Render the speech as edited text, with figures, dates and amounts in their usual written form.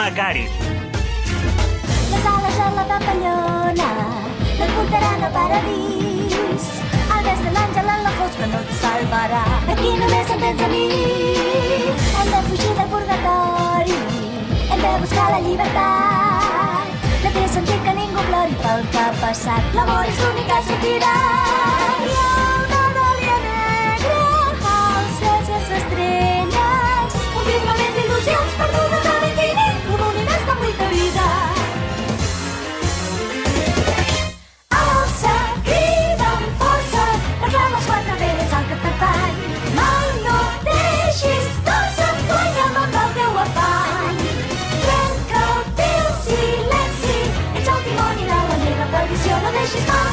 Macari. Les ales de la papallona no et portaran al paradís. El mestre l'àngel en la fosca no et salvarà. Aquí només em tens a mi. Hem de fugir del purgatori, hem de buscar la llibertat. No té sentit que ningú plori pel que ha passat. L'amor és l'única sortida. Hi ha una dàlia negra als cels i les estrelles, un firmament d'il·lusions perdudes a l'infinit, un univers que buita vida. Alça, crida amb força, reclama els quatre vents al capdavall. Mai no deixis tots en guanya amb el teu afany. Trenca el teu silenci, ets el dimoni de la meva perdició, no deixis mai